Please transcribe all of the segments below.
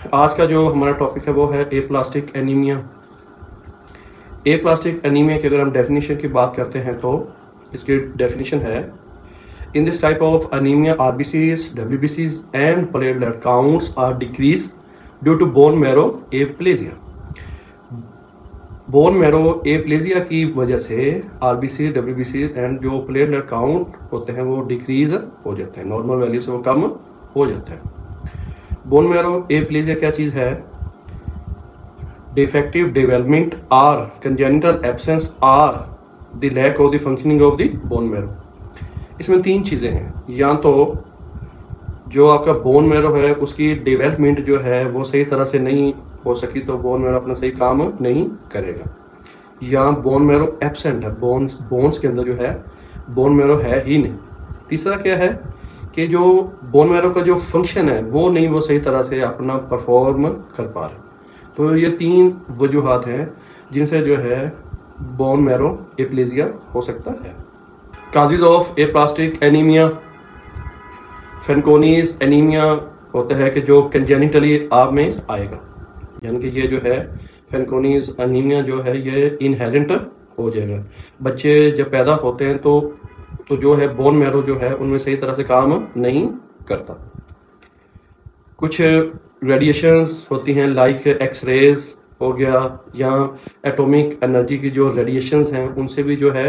आज का जो हमारा टॉपिक है वो है एप्लास्टिक एनीमिया। एप्लास्टिक एनीमिया की अगर हम डेफिनेशन की बात करते हैं तो इसकी डेफिनेशन है, in this type of anaemia RBCs, डब्ल्यूबीसीज and platelet counts are decrease due to bone marrow aplasia. Bone marrow aplasia की वजह से आरबीसी, डब्ल्यूबीसी एंड जो प्लेटलेट काउंट होते हैं वो डिक्रीज हो जाते हैं, नॉर्मल वैल्यू से वो कम हो जाते हैं। बोन मैरो एप्लेजिया क्या चीज़ है? Defective development or congenital absence or the lack of the functioning of the bone marrow. इसमें तीन चीज़ें हैं, या तो जो आपका बोन मैरो है उसकी डेवलपमेंट जो है वो सही तरह से नहीं हो सकी तो बोन मैरो अपना सही काम नहीं करेगा, या बोन मैरो एब्सेंट है, बोन्स के अंदर जो है बोन मैरो है ही नहीं। तीसरा क्या है कि जो बोन मैरो का जो फंक्शन है वो नहीं, वो सही तरह से अपना परफॉर्म कर पा रहे। तो ये तीन वजूहात हैं जिनसे जो है बोन मैरो एप्लेजिया हो सकता है। Causes of aplastic anaemia, Fanconi's anaemia होता है कि जो कंजेनिटली आप में आएगा, यानी कि ये जो है फेनकोनीज एनीमिया जो है ये इनहेरेंट हो जाएगा। बच्चे जब पैदा होते हैं तो जो है बोन मैरो जो है उनमें सही तरह से काम नहीं करता। कुछ रेडिएशंस होती हैं लाइक एक्सरेज हो गया, या एटॉमिक एनर्जी की जो रेडिएशंस हैं उनसे भी जो है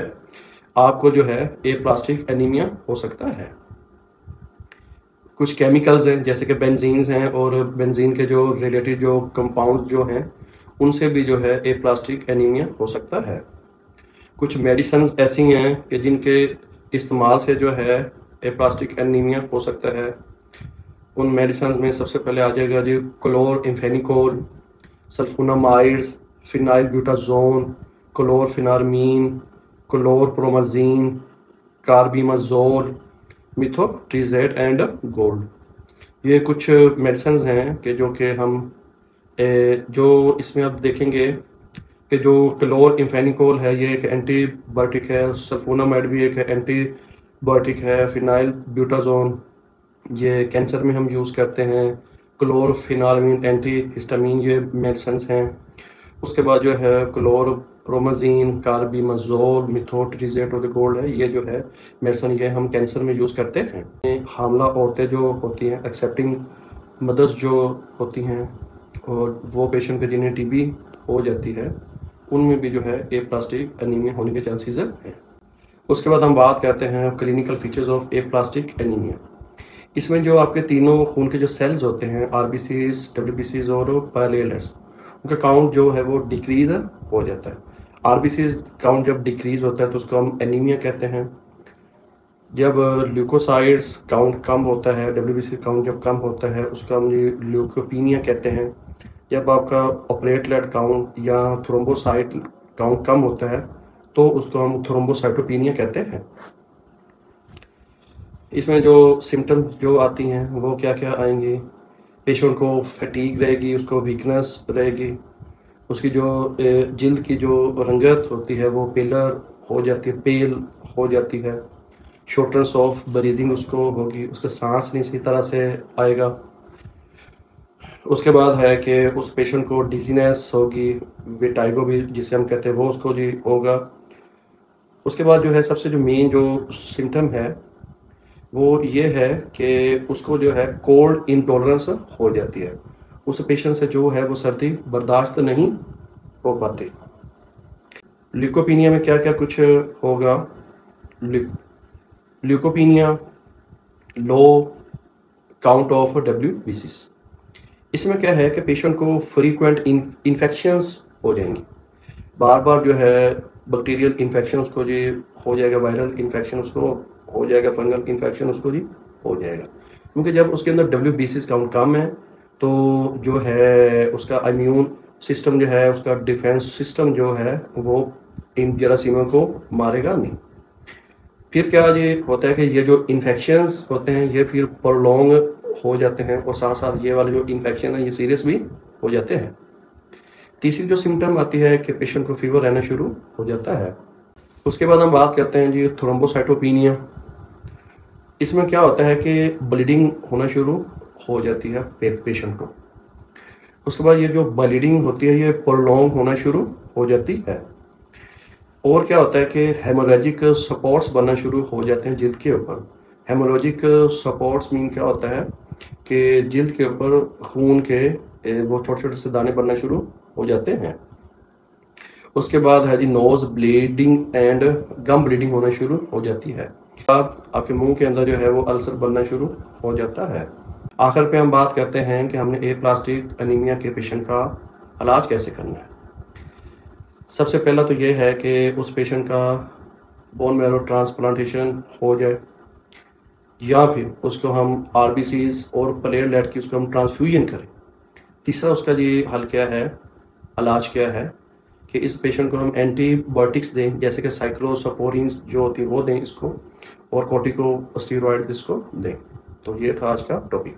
आपको जो है एप्लास्टिक एनीमिया हो सकता है। कुछ केमिकल्स हैं जैसे कि बेंजीन्स हैं, और बेंजीन के जो रिलेटेड जो कंपाउंड जो हैं उनसे भी जो है एप्लास्टिक एनीमिया हो सकता है। कुछ मेडिसिन्स ऐसी हैं कि जिनके इस्तेमाल से जो है एप्लास्टिक एनीमिया हो सकता है। उन मेडिसिन्स में सबसे पहले आ जाएगा जी chloramphenicol, sulphonamides, phenyl butazone, chlorpheniramine, chlorpromazine, carbimazole, methotrexate and gold. ये कुछ मेडिसिन हैं कि जो कि हम जो इसमें आप देखेंगे कि जो क्लोरम्फेनिकोल है ये एक एंटीबायोटिक है, सल्फोनामाइड भी एक एंटीबायोटिक है, फिनाइल ब्यूटाजोन ये कैंसर में हम यूज़ करते हैं, क्लोरफेनारमीन एंटीहिस्टामिन ये मेडिसिन हैं। उसके बाद जो है क्लोरप्रोमाजीन, कार्बिमाजोल, मिथोट्रिजेट और गोल्ड है, ये जो है मेडिसिन ये हम कैंसर में यूज़ करते हैं। हामला औरतें जो होती हैं, एक्सेप्टिंग मदर्स जो होती हैं, और वो पेशेंट के जिन्हें टीबी हो जाती है उनमें भी जो है एप्लास्टिक एनीमिया होने के चांसेस हैं। उसके बाद हम बात करते हैं clinical features of aplastic anaemia. इसमें जो आपके तीनों खून के जो सेल्स होते हैं आरबीसीज, डब्ल्यूबीसीज और प्लेटलेट्स, उनका काउंट जो है वो डिक्रीज हो जाता है। आरबीसीज काउंट जब डिक्रीज होता है तो उसको हम एनीमिया कहते हैं। जब ल्यूकोसाइड्स काउंट कम होता है, डब्ल्यूबीसी काउंट जब कम होता है उसको हम ल्यूकोपीनिया कहते हैं। जब आपका प्लेटलेट काउंट या थ्रोम्बोसाइट काउंट कम होता है तो उसको हम थ्रोम्बोसाइटोपिनिया कहते हैं। इसमें जो सिम्टम्स जो आती हैं वो क्या क्या आएंगी? पेशेंट को फटीग रहेगी, उसको वीकनेस रहेगी, उसकी जो जिल्द की जो रंगत होती है वो पेलर हो जाती है, पेल हो जाती है, शॉर्टनेस ऑफ ब्रीदिंग उसको होगी, उसका सांस नहीं सही तरह से आएगा। उसके बाद है कि उस पेशेंट को डिजीनेस होगी, विटाइगो भी जिसे हम कहते हैं वो उसको जी होगा। उसके बाद जो है सबसे जो मेन जो सिम्टम है वो ये है कि उसको जो है कोल्ड इंटॉलरेंस हो जाती है, उस पेशेंट से जो है वो सर्दी बर्दाश्त नहीं हो पाती। ल्यूकोपीनिया में क्या क्या कुछ होगा? ल्यूकोपीनिया, लो काउंट ऑफ डब्ल्यूबीसीज। इसमें क्या है कि पेशेंट को फ्रीक्वेंट इन्फेक्शंस हो जाएंगी, बार बार जो है बैक्टीरियल इन्फेक्शन उसको जी हो जाएगा, वायरल इन्फेक्शन उसको हो जाएगा, फंगल इन्फेक्शन उसको जी हो जाएगा। क्योंकि जब उसके अंदर डब्ल्यूबीसीज काउंट कम है तो जो है उसका इम्यून सिस्टम जो है, उसका डिफेंस सिस्टम जो है वो इन जरासीमों को मारेगा नहीं। फिर क्या ये होता है कि ये जो इन्फेक्शंस होते हैं ये फिर प्रोलॉन्ग हो जाते हैं, और साथ साथ ये वाले जो इन्फेक्शन है ये सीरियस भी हो जाते हैं। तीसरी जो सिम्टम आती है कि पेशेंट को फीवर रहना शुरू हो जाता है। उसके बाद हम बात करते हैं जी थ्रोम्बोसाइटोपिनिया। इसमें क्या होता है कि ब्लीडिंग होना शुरू हो जाती है पेशेंट को। उसके बाद ये जो ब्लीडिंग होती है ये प्रोलॉन्ग होना शुरू हो जाती है। और क्या होता है कि हेमोरेजिक सपोर्ट्स बनना शुरू हो जाते हैं जिल्द के ऊपर। हेमोरेजिक सपोर्ट्स मीन क्या होता है कि जिल्द के ऊपर खून के वो छोटे छोटे से दाने बनना शुरू हो जाते हैं। उसके बाद है जी nose bleeding and gum bleeding होना शुरू हो जाती है। आपके मुंह के अंदर जो है वो अल्सर बनना शुरू हो जाता है। आखिर पे हम बात करते हैं कि हमने एप्लास्टिक अनीमिया के पेशेंट का इलाज कैसे करना है। सबसे पहला तो ये है कि उस पेशेंट का बोन मैरो ट्रांसप्लांटेशन हो जाए, या फिर उसको हम आरबीसीज और प्लेटलेट की उसको हम ट्रांसफ्यूजन करें। तीसरा उसका ये हल क्या है, इलाज क्या है कि इस पेशेंट को हम एंटीबायोटिक्स दें, जैसे कि साइक्लोस्पोरिन्स जो होती है वो दें इसको, और कॉर्टिकोस्टेरॉइड इसको दें। तो ये था आज का टॉपिक।